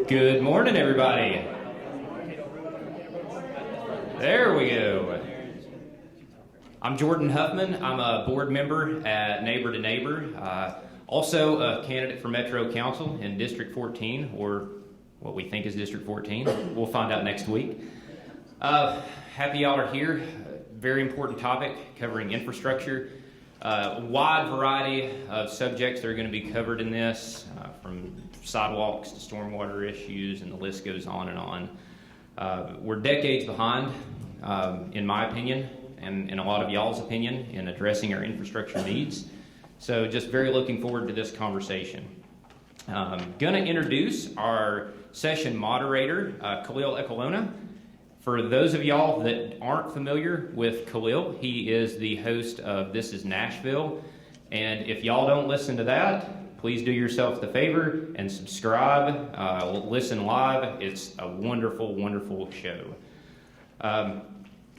Good morning, everybody. There we go. I'm Jordan Huffman. I'm a board member at Neighbor to Neighbor. Also a candidate for Metro Council in District 14, or what we think is District 14. We'll find out next week. Happy y'all are here. Very important topic covering infrastructure. Wide variety of subjects that are going to be covered in this, from sidewalks to stormwater issues, and the list goes on and on. We're decades behind, in my opinion, and in a lot of y'all's opinion, in addressing our infrastructure needs. So just very looking forward to this conversation. Going to introduce our session moderator, Khalil Ekalona. For those of y'all that aren't familiar with Khalil, he is the host of This is Nashville. And if y'all don't listen to that, please do yourself the favor and subscribe, listen live. It's a wonderful, wonderful show.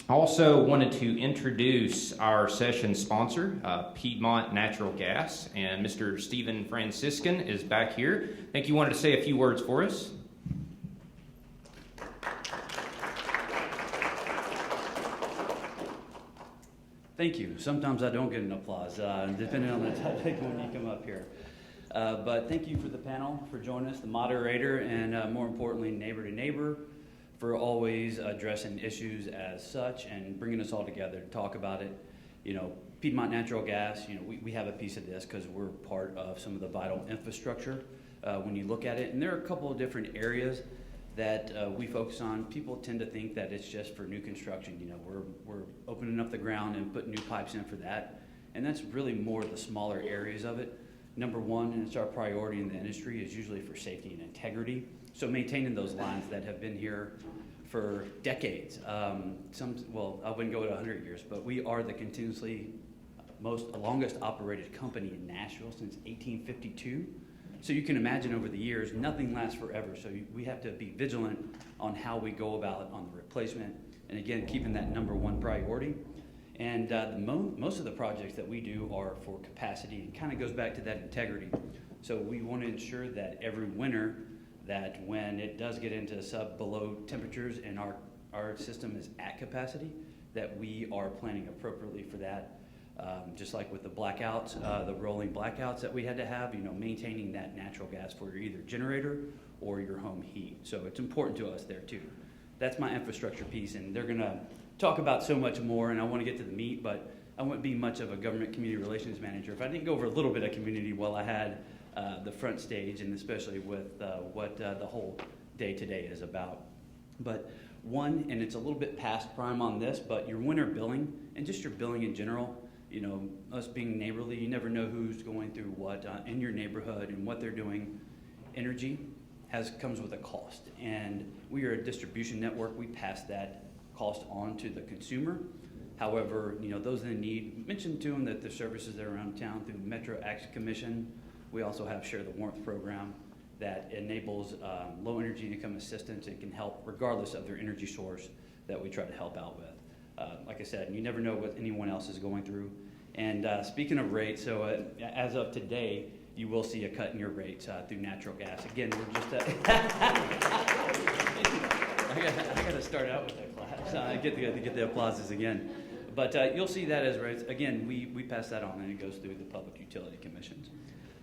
Also wanted to introduce our session sponsor, Piedmont Natural Gas, and Mr. Stephen Franciscan is back here. I think you wanted to say a few words for us. Thank you. Sometimes I don't get an applause, depending on the topic when you come up here. But thank you for the panel, for joining us, the moderator, and more importantly, Neighbor to Neighbor, for always addressing issues as such and bringing us all together to talk about it. You know, Piedmont Natural Gas, you know, we have a piece of this because we're part of some of the vital infrastructure when you look at it. And there are a couple of different areas that we focus on. People tend to think that it's just for new construction. You know, we're opening up the ground and putting new pipes in for that. And that's really more the smaller areas of it. Number one, and it's our priority in the industry, is usually for safety and integrity. So maintaining those lines that have been here for decades. Well, I wouldn't go to 100 years, but we are the continuously longest operated company in Nashville since 1852. So you can imagine over the years, nothing lasts forever. So we have to be vigilant on how we go about on the replacement. And again, keeping that number one priority. And most of the projects that we do are for capacity, and kind of goes back to that integrity. So we want to ensure that every winter, that when it does get into below temperatures and our system is at capacity, that we are planning appropriately for that. Just like with the blackouts, the rolling blackouts that we had to have, you know, maintaining that natural gas for your either generator or your home heat. So it's important to us there too. That's my infrastructure piece, and they're gonna talk about so much more, and I wanna get to the meat, but I wouldn't be much of a government community relations manager if I didn't go over a little bit of community while I had the front stage, and especially with what the whole day-to-day is about. But one, and it's a little bit past prime on this, but your winter billing, and just your billing in general, you know, us being neighborly, you never know who's going through what in your neighborhood and what they're doing. Energy comes with a cost, and we are a distribution network. We pass that cost on to the consumer. However, you know, those in need, mention to them that the services that are around town through the Metro Action Commission. We also have Share the Warmth program that enables low energy income assistance and can help regardless of their energy source that we try to help out with. Like I said, you never know what anyone else is going through. And speaking of rates, so as of today, you will see a cut in your rates through natural gas. Again, we're just I got to start out with that class. Get the applauses again. But you'll see that as rates. Again, we pass that on, and it goes through the Public Utility Commissions.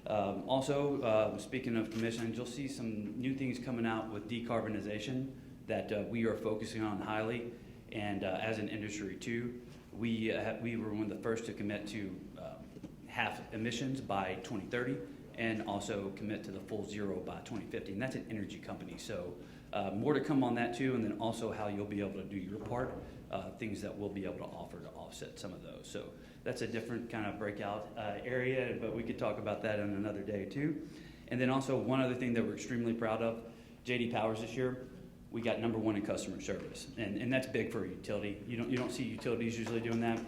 Also, speaking of commissions, you'll see some new things coming out with decarbonization that we are focusing on highly. And as an industry too, we were one of the first to commit to half emissions by 2030, and also commit to the full zero by 2050. And that's an energy company. So more to come on that too, and then also how you'll be able to do your part, things that we'll be able to offer to offset some of those. So that's a different kind of breakout area, but we could talk about that on another day too. And then also one other thing that we're extremely proud of, J.D. Powers this year, we got number one in customer service, and that's big for a utility. You don't see utilities usually doing that.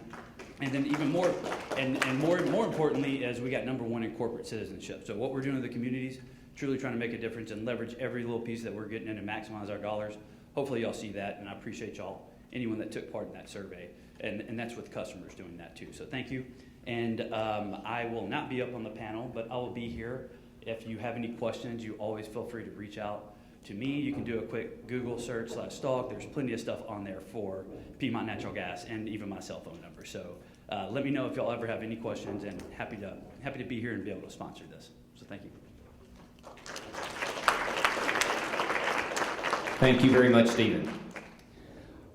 And then even more, and more importantly, is we got number one in corporate citizenship. So what we're doing in the communities, truly trying to make a difference and leverage every little piece that we're getting in to maximize our dollars. Hopefully y'all see that, and I appreciate y'all, anyone that took part in that survey, and that's with customers doing that too. So thank you. And I will not be up on the panel, but I will be here. If you have any questions, you always feel free to reach out to me. You can do a quick Google search /stalk. There's plenty of stuff on there for Piedmont Natural Gas and even my cell phone number. So let me know if y'all ever have any questions, and happy to be here and be able to sponsor this. So thank you. Thank you very much, Stephen.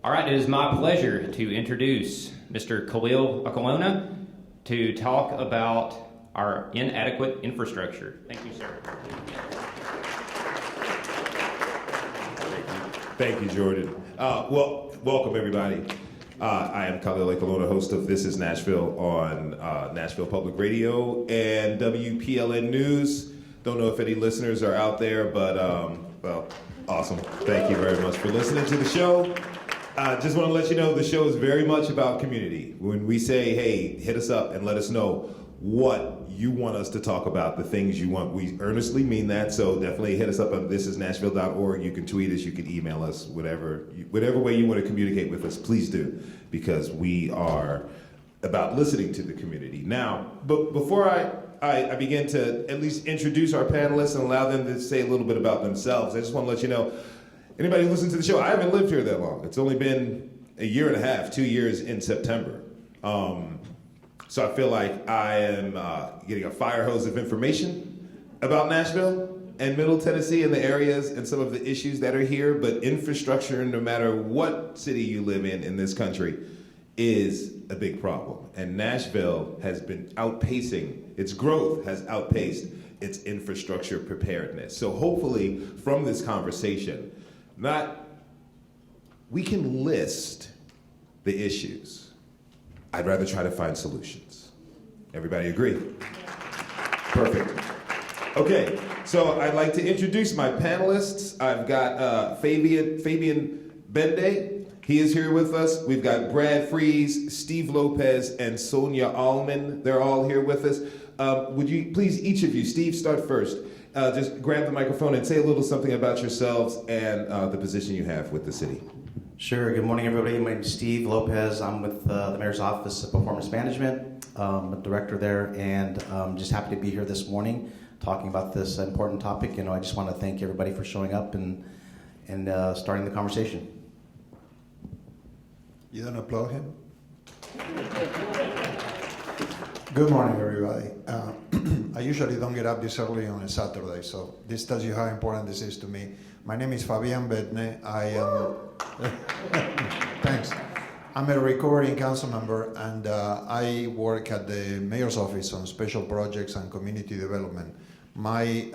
All right, it is my pleasure to introduce Mr. Khalil Akalona to talk about our inadequate infrastructure. Thank you, sir. Thank you, Jordan. Well, welcome everybody. I am Khalil Akalona, host of This is Nashville on Nashville Public Radio and WPLN News. Don't know if any listeners are out there, but well, awesome. Thank you very much for listening to the show. Just want to let you know the show is very much about community. When we say, hey, hit us up and let us know what you want us to talk about, the things you want, we earnestly mean that. So definitely hit us up on thisisnashville.org. You can tweet us, you can email us, whatever way you want to communicate with us, please do, because we are about listening to the community. Now, but before I begin to at least introduce our panelists and allow them to say a little bit about themselves, I just want to let you know, anybody who listens to the show, I haven't lived here that long. It's only been a year and a half, 2 years in September. So I feel like I am getting a fire hose of information about Nashville and Middle Tennessee and the areas and some of the issues that are here. But infrastructure, no matter what city you live in this country, is a big problem. And Nashville has been outpacing, its growth has outpaced its infrastructure preparedness. So hopefully from this conversation, we can list the issues. I'd rather try to find solutions. Everybody agree? Perfect. Okay, so I'd like to introduce my panelists. I've got Fabian Bende. He is here with us. We've got Brad Fries, Steve Lopez, and Sonia Allman. They're all here with us. Would you please, each of you, Steve, start first. Just grab the microphone and say a little something about yourselves and the position you have with the city. Sure. Good morning, everybody. My name is Steve Lopez. I'm with the Mayor's Office of Performance Management. I'm a director there, and just happy to be here this morning talking about this important topic. You know, I just want to thank everybody for showing up and starting the conversation. You don't applaud him? Good morning, everybody. I usually don't get up this early on a Saturday, so this tells you how important this is to me. My name is Fabian Bedne. I am thanks. I'm a recovering council member, and I work at the mayor's office on special projects and community development. My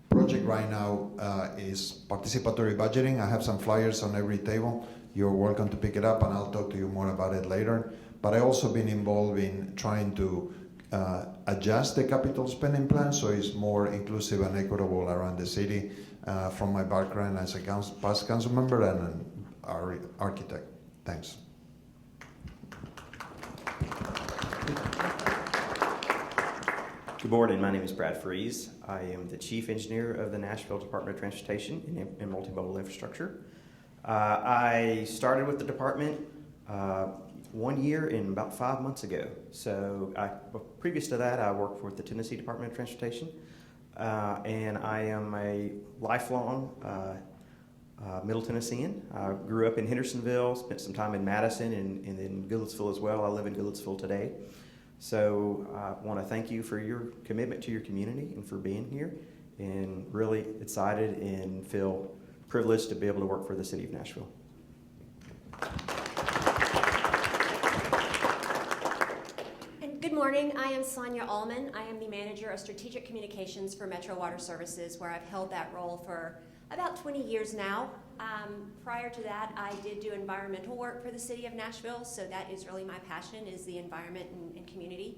project right now is participatory budgeting. I have some flyers on every table. You're welcome to pick it up, and I'll talk to you more about it later. But I've also been involved in trying to adjust the capital spending plan so it's more inclusive and equitable around the city from my background as a past council member and an architect. Thanks. Good morning, my name is Brad Fries. I am the Chief Engineer of the Nashville Department of Transportation and Multimodal Infrastructure. I started with the department 1 year and about 5 months ago. So previous to that, I worked for the Tennessee Department of Transportation, and I am a lifelong Middle Tennessean. I grew up in Hendersonville, spent some time in Madison and in Goodlettsville as well. I live in Goodlettsville today. So I want to thank you for your commitment to your community and for being here, and really excited and feel privileged to be able to work for the city of Nashville. Good morning, I am Sonia Allman. I am the Manager of Strategic Communications for Metro Water Services, where I've held that role for about 20 years now. Prior to that, I did do environmental work for the city of Nashville, so that is really my passion, is the environment and community.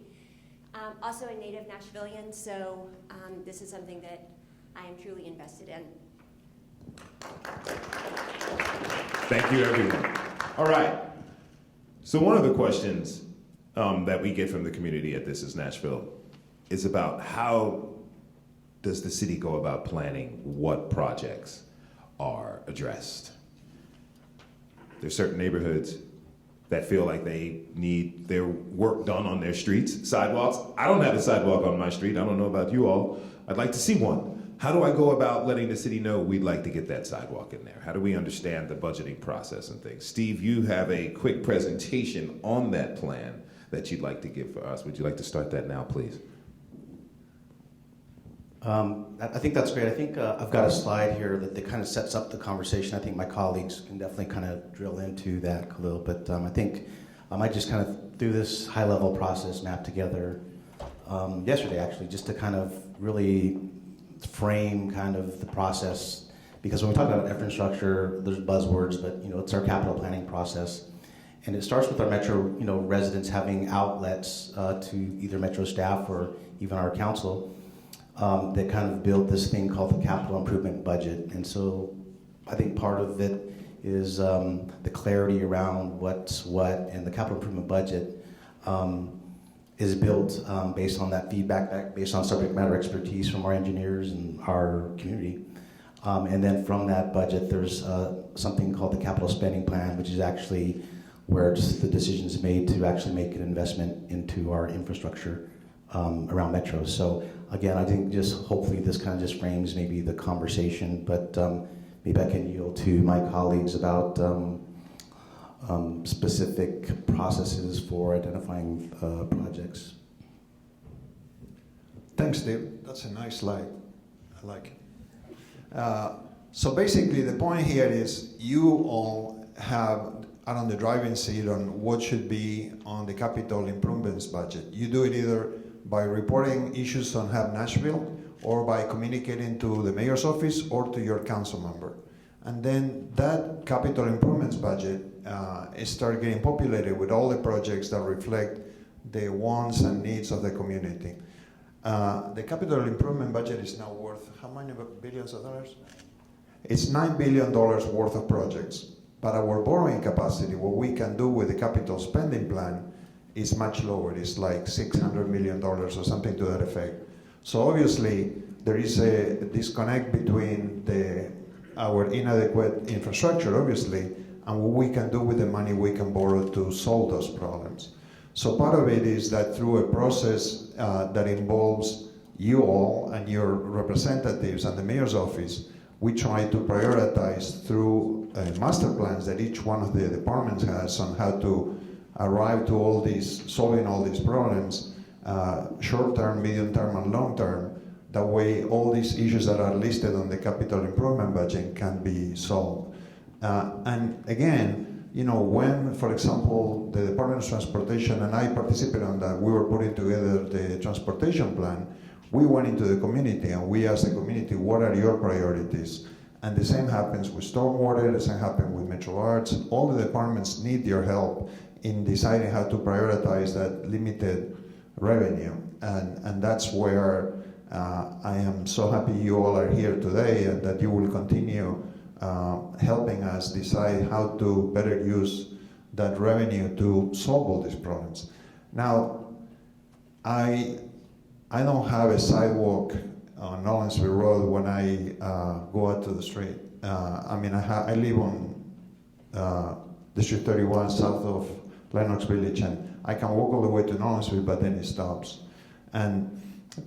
Also a native Nashvilleian, so this is something that I am truly invested in. Thank you, everyone. All right. So one of the questions that we get from the community at This is Nashville is about how does the city go about planning what projects are addressed. There's certain neighborhoods that feel like they need their work done on their streets, sidewalks. I don't have a sidewalk on my street. I don't know about you all. I'd like to see one. how do I go about letting the city know we'd like to get that sidewalk in there? How do we understand the budgeting process and things? Steve, you have a quick presentation on that plan that you'd like to give for us. Would you like to start that now, please? I think that's great. I think I've got a slide here that kind of sets up the conversation. I think my colleagues can definitely kind of drill into that a little bit. I think I just kind of threw this high-level process map together yesterday, actually, just to kind of really frame kind of the process. Because when we talk about infrastructure, there's buzzwords, but it's our capital planning process. And it starts with our Metro residents having outlets to either Metro staff or even our council that kind of build this thing called the capital improvement budget. And so I think part of it is the clarity around what's what, and the capital improvement budget is built based on that feedback, based on subject matter expertise from our engineers and our community. And then from that budget, there's something called the capital spending plan, which is actually where just the decision is made to actually make an investment into our infrastructure around Metro. So again, I think just hopefully this kind of just frames maybe the conversation, but maybe I can yield to my colleagues about specific processes for identifying projects. Thanks, Steve. That's a nice slide. I like it. So basically, the point here is you all are on the driving seat on what should be on the capital improvements budget. You do it either by reporting issues on Hub Nashville, or by communicating to the mayor's office or to your council member. And then that capital improvements budget start getting populated with all the projects that reflect the wants and needs of the community. The capital improvement budget is now worth how many billions of dollars? It's $9 billion worth of projects. But our borrowing capacity, what we can do with the capital spending plan, is much lower. It's like $600 million or something to that effect. So obviously, there is a disconnect between our inadequate infrastructure, obviously, and what we can do with the money we can borrow to solve those problems. So part of it is that through a process that involves you all and your representatives and the mayor's office, we try to prioritize through master plans that each one of the departments has on how to arrive to solving all these problems, short-term, medium-term, and long-term. That way, all these issues that are listed on the capital improvement budget can be solved. And again, when, for example, the Department of Transportation and I participated on that, we were putting together the transportation plan, we went into the community and we asked the community, what are your priorities? And the same happens with stormwater, the same happens with Metro Arts. All the departments need your help in deciding how to prioritize that limited revenue. And that's where I am so happy you all are here today, and that you will continue helping us decide how to better use that revenue to solve all these problems. Now, I don't have a sidewalk on Nolensville Road when I go out to the street. I live on District 31 south of Lenox Village, and I can walk all the way to Nolensville, but then it stops. And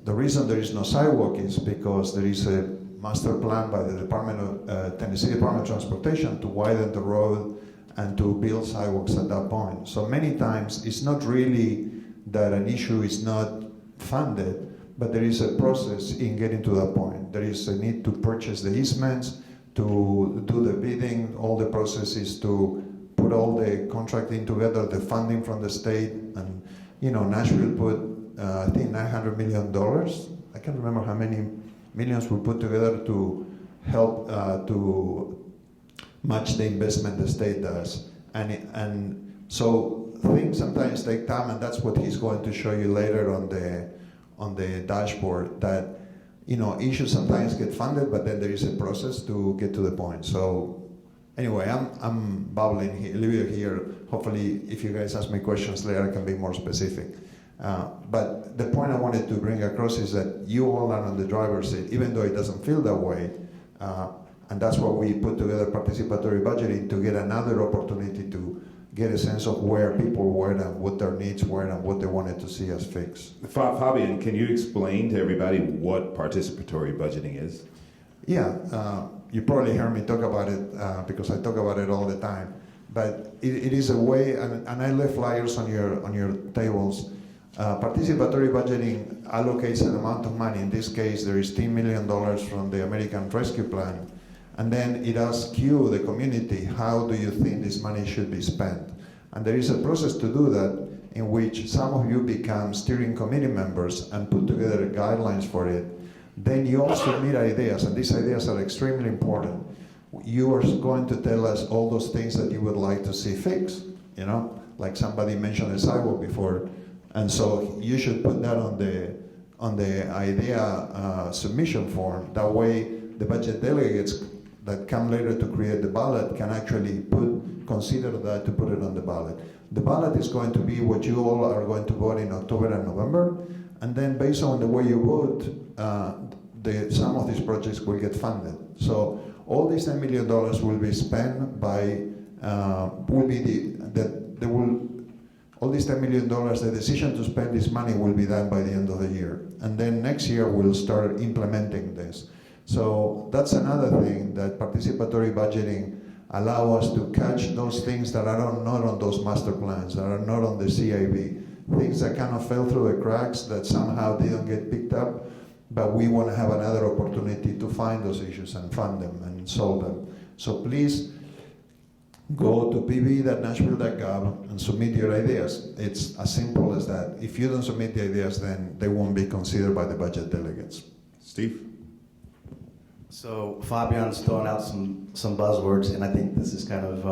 the reason there is no sidewalk is because there is a master plan by the Tennessee Department of Transportation to widen the road and to build sidewalks at that point. So many times it's not really that an issue is not funded, but there is a process in getting to that point. There is a need to purchase the easements, to do the bidding, all the processes to put all the contracting together, the funding from the state, and Nashville put I think $900 million. I can't remember how many millions we put together to help to match the investment the state does. And so things sometimes take time, and that's what he's going to show you later on the dashboard, that issues sometimes get funded, but then there is a process to get to the point. So anyway, I'm babbling here, leave it here. Hopefully, if you guys ask me questions later, I can be more specific. But the point I wanted to bring across is that you all are on the driver's seat, even though it doesn't feel that way. And that's why we put together participatory budgeting, to get another opportunity to get a sense of where people were and what their needs were and what they wanted to see us fix. Fabian, can you explain to everybody what participatory budgeting is? Yeah, you probably heard me talk about it because I talk about it all the time. But it is a way, and I left flyers on your tables. Participatory budgeting allocates an amount of money. In this case, there is $10 million from the American Rescue Plan. And then it asks you, the community, how do you think this money should be spent? And there is a process to do that in which some of you become steering committee members and put together guidelines for it. Then you all submit ideas, and these ideas are extremely important. You are going to tell us all those things that you would like to see fixed, you know? Like somebody mentioned a sidewalk before. And so you should put that on the idea submission form. That way the budget delegates that come later to create the ballot can actually consider that to put it on the ballot. The ballot is going to be what you all are going to vote in October and November, and then based on the way you vote, some of these projects will get funded. So all these $10 million will be spent by, all these $10 million, the decision to spend this money will be done by the end of the year. And then next year we'll start implementing this. So that's another thing, that participatory budgeting allow us to catch those things that are not on those master plans, that are not on the CIB, things that kind of fell through the cracks that somehow didn't get picked up, but we want to have another opportunity to find those issues and fund them and solve them. So please go to pb.nashville.gov and submit your ideas. It's as simple as that. If you don't submit the ideas, then they won't be considered by the budget delegates. Steve? So Fabian's throwing out some buzzwords, and I think this is kind of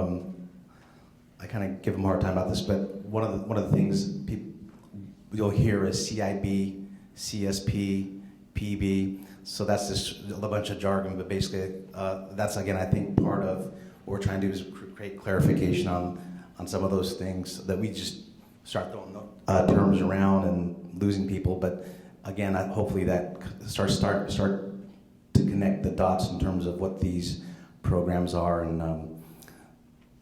I kind of give him a hard time about this, but one of the things you'll hear is CIB, CSP, PB. So that's just a bunch of jargon, but basically that's, again, I think part of what we're trying to do is create clarification on some of those things that we just start throwing terms around and losing people. But again, hopefully that start to connect the dots in terms of what these programs are. And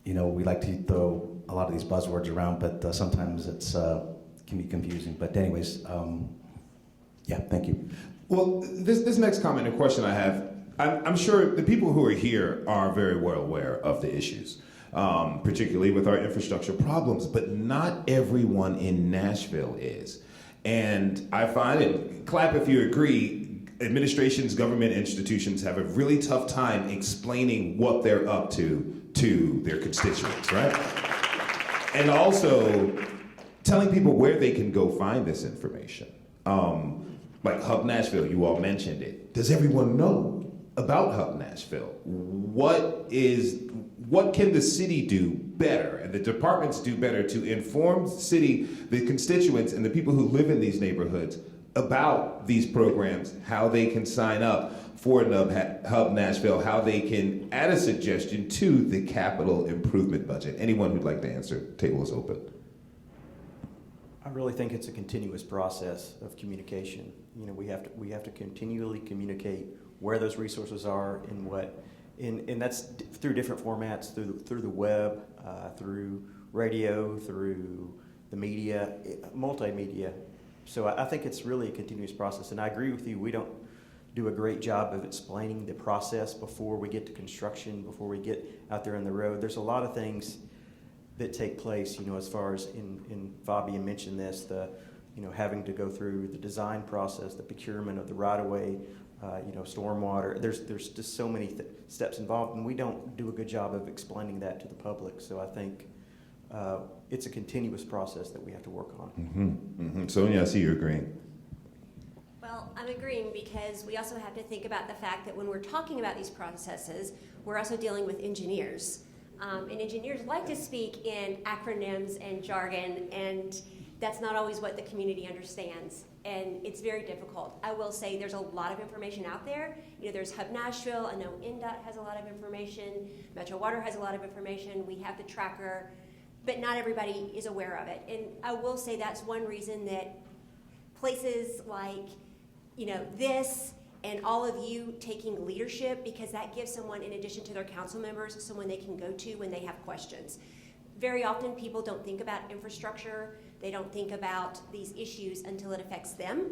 we like to throw a lot of these buzzwords around, but sometimes it's can be confusing. But anyways, yeah, thank you. Well, this next comment and question I have, I'm sure the people who are here are very well aware of the issues, particularly with our infrastructure problems, but not everyone in Nashville is. And I find, and clap if you agree, administrations, government institutions have a really tough time explaining what they're up to their constituents, right? And also telling people where they can go find this information. Like Hub Nashville, you all mentioned it. Does everyone know about Hub Nashville? What can the city do better and the departments do better to inform the constituents and the people who live in these neighborhoods about these programs, how they can sign up for Hub Nashville, how they can add a suggestion to the capital improvement budget? Anyone who'd like to answer, table is open. I really think it's a continuous process of communication. We have to continually communicate where those resources are and that's through different formats, through the web, through radio, through the media, multimedia. So I think it's really a continuous process, and I agree with you. We don't do a great job of explaining the process before we get to construction, before we get out there on the road. There's a lot of things that take place, as far as in Fabian mentioned this, having to go through the design process, the procurement of the right-of-way, stormwater. There's just so many steps involved, and we don't do a good job of explaining that to the public. So I think it's a continuous process that we have to work on. Mm-hmm. Mm-hmm. Sonia, I see you're agreeing. Well, I'm agreeing because we also have to think about the fact that when we're talking about these processes, we're also dealing with engineers. And engineers like to speak in acronyms and jargon, and that's not always what the community understands. And it's very difficult. I will say there's a lot of information out there. There's Hub Nashville. I know NDOT has a lot of information. Metro Water has a lot of information. We have the tracker, but not everybody is aware of it. And I will say that's one reason that places like, this and all of you taking leadership, because that gives someone, in addition to their council members, someone they can go to when they have questions. very often people don't think about infrastructure. They don't think about these issues until it affects them.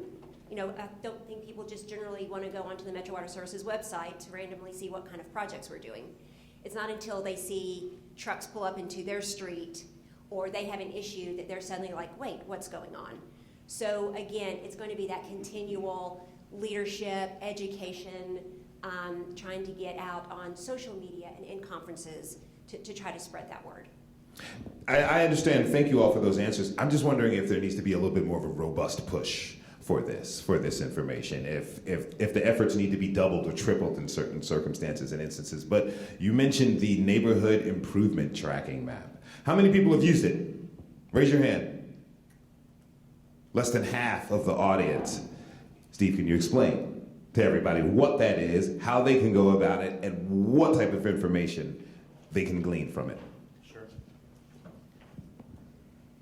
You know, I don't think people just generally want to go onto the Metro Water Services website to randomly see what kind of projects we're doing. It's not until they see trucks pull up into their street or they have an issue that they're suddenly like, wait, what's going on? So again, it's going to be that continual leadership, education, trying to get out on social media and in conferences to try to spread that word. I understand. Thank you all for those answers. I'm just wondering if there needs to be a little bit more of a robust push for this information, if the efforts need to be doubled or tripled in certain circumstances and instances. But you mentioned the neighborhood improvement tracking map. How many people have used it? Raise your hand. Less than half of the audience. Steve, can you explain to everybody what that is, how they can go about it, and what type of information they can glean from it?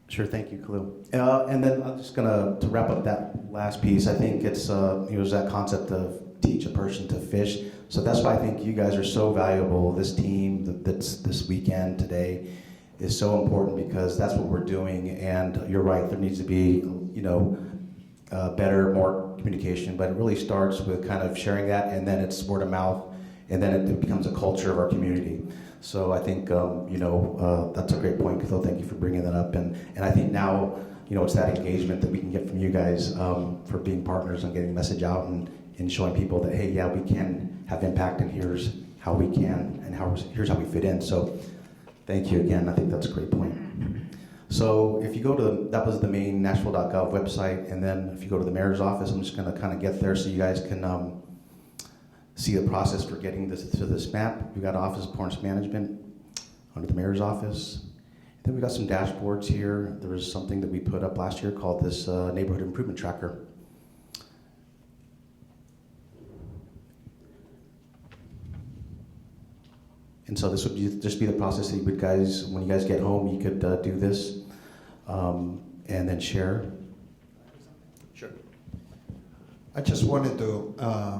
Sure, thank you, Khalil. And then I'm just gonna, to wrap up that last piece, I think it's, that concept of teach a person to fish. So that's why I think you guys are so valuable. This team that's this weekend today is so important because that's what we're doing. And you're right, there needs to be, better, more communication, but it really starts with kind of sharing that, and then it's word of mouth, and then it becomes a culture of our community. So I think, that's a great point, Khalil. Thank you for bringing that up. And I think now, it's that engagement that we can get from you guys for being partners and getting the message out and showing people that, hey, yeah, we can have impact, and here's how we can, and here's how we fit in. So thank you again. I think that's a great point. So if you go to, that was the main Nashville.gov website, and then if you go to the mayor's office, I'm just going to kind of get there so you guys can see the process for getting this to this map. We've got Office of Performance Management under the mayor's office. Then we got some dashboards here. There was something that we put up last year called this Neighborhood Improvement Tracker. And so this would just be the process that you would guys, when you guys get home, you could do this and then share. Sure. I just wanted to,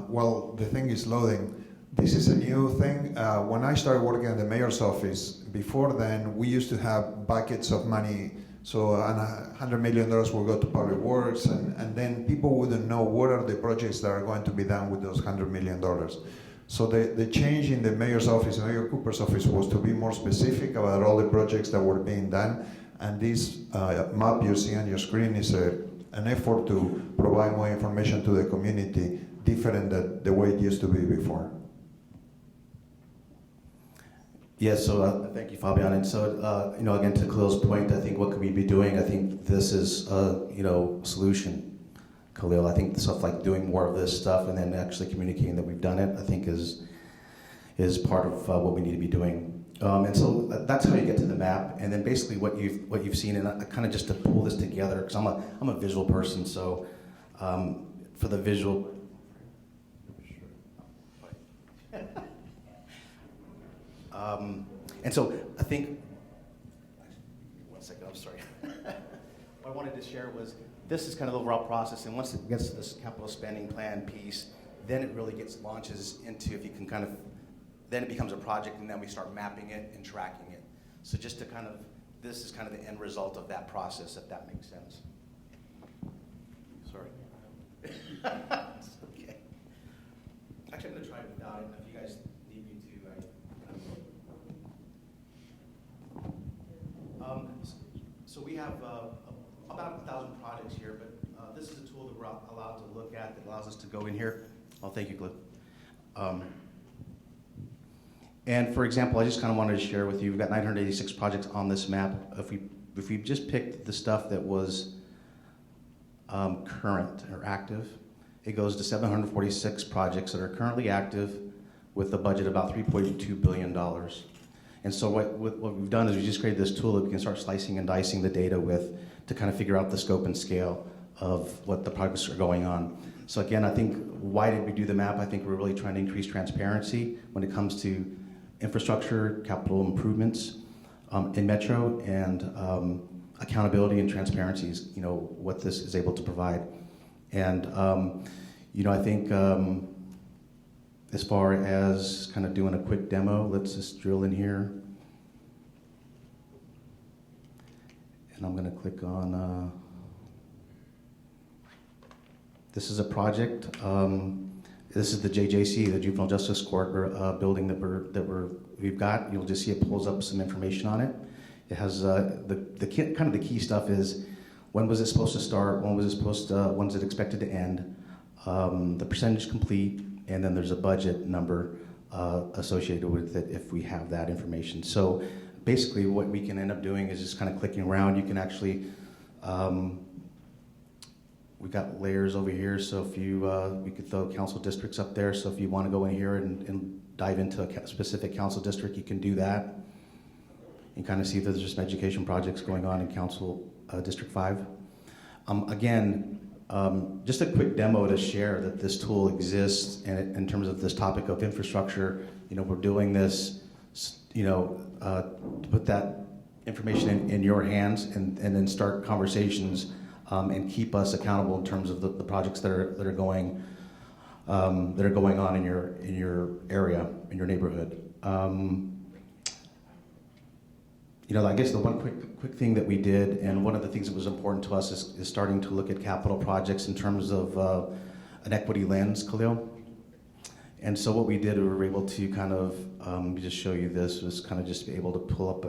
while the thing is loading, this is a new thing. When I started working at the mayor's office, before then, we used to have buckets of money. So $100 million will go to public works, and then people wouldn't know what are the projects that are going to be done with those $100 million. So the change in the mayor's office, Mayor Cooper's office, was to be more specific about all the projects that were being done. And this map you see on your screen is an effort to provide more information to the community, different than the way it used to be before. Yes, so thank you, Fabian. And so, again, to Khalil's point, I think what could we be doing? I think this is a, solution. Khalil, I think stuff like doing more of this stuff and then actually communicating that we've done it, I think is part of what we need to be doing. And so that's how you get to the map. And then basically what you've seen, and I kind of just to pull this together, because I'm a visual person, so for the visual. And so I think, one second, I'm sorry. What I wanted to share was, this is kind of the overall process, and once it gets to this capital spending plan piece, then it really launches into, if you can kind of, then it becomes a project, and then we start mapping it and tracking it. So just to kind of, this is kind of the end result of that process, if that makes sense. Sorry. Okay. Actually, I'm going to try it without it, if you guys need me to. So we have about 1,000 projects here, but this is a tool that we're allowed to look at that allows us to go in here. Oh, thank you, Cliff. And for example, I just kind of wanted to share with you, we've got 986 projects on this map. If we just picked the stuff that was current or active, it goes to 746 projects that are currently active with a budget of about $3.2 billion. And so what we've done is we just created this tool that we can start slicing and dicing the data with to kind of figure out the scope and scale of what the projects are going on. So again, I think, why did we do the map? I think we're really trying to increase transparency when it comes to infrastructure, capital improvements in Metro, and accountability and transparency is, what this is able to provide. And, I think as far as kind of doing a quick demo, let's just drill in here. and I'm going to click on. This is a project. This is the JJC, the Juvenile Justice Court building that we've got. You'll just see it pulls up some information on it. It has kind of the key stuff is when was it supposed to start, when's it expected to end, the percentage complete, and then there's a budget number associated with it if we have that information. So basically what we can end up doing is just kind of clicking around. You can actually, we've got layers over here, so if you, we could throw council districts up there, so if you want to go in here and dive into a specific council district, you can do that. And kind of see if there's just some education projects going on in Council District 5. Again, just a quick demo to share that this tool exists, and in terms of this topic of infrastructure, we're doing this, to put that information in your hands and then start conversations and keep us accountable in terms of the projects that are going on in your area, in your neighborhood. I guess the one quick thing that we did, and one of the things that was important to us is starting to look at capital projects in terms of an equity lens, Khalil. And so what we did, we were able to kind of, just show you this, was kind of just be able to pull up,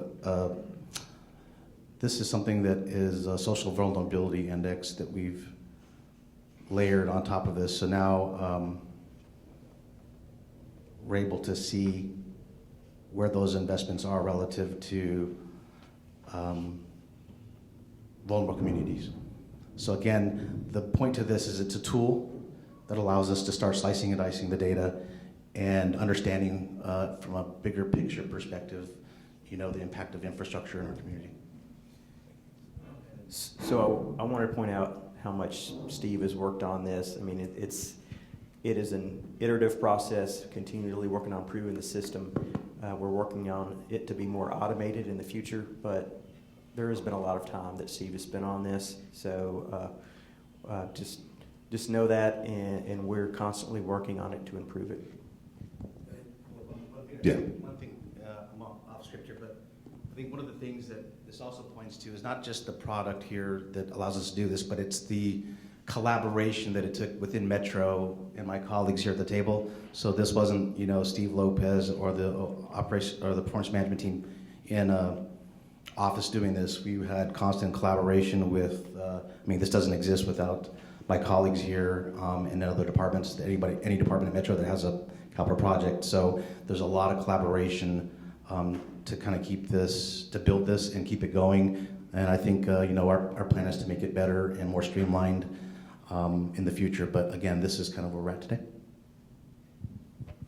this is something that is a social vulnerability index that we've layered on top of this. So now we're able to see where those investments are relative to vulnerable communities. So again, the point to this is it's a tool that allows us to start slicing and dicing the data and understanding from a bigger picture perspective, the impact of infrastructure in our community. So I wanted to point out how much Steve has worked on this. I mean, it is an iterative process, continually working on improving the system. We're working on it to be more automated in the future, but there has been a lot of time that Steve has spent on this. So just know that, and we're constantly working on it to improve it. Yeah. One thing, I'm off script here, but I think one of the things that this also points to is not just the product here that allows us to do this, but it's the collaboration that it took within Metro and my colleagues here at the table. So this wasn't, Steve Lopez or the operation or the performance management team in office doing this. We had constant collaboration with. This doesn't exist without my colleagues here and other departments. Any department at Metro that has a capital project. So there's a lot of collaboration to kind of keep this, to build this and keep it going. And I think our plan is to make it better and more streamlined in the future. But again, this is kind of where we're at today.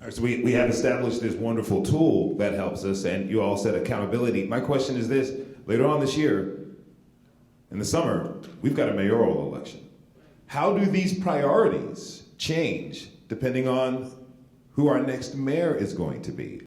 All right, so we have established this wonderful tool that helps us, and you all said accountability. My question is this: later on this year, in the summer, we've got a mayoral election. How do these priorities change depending on who our next mayor is going to be?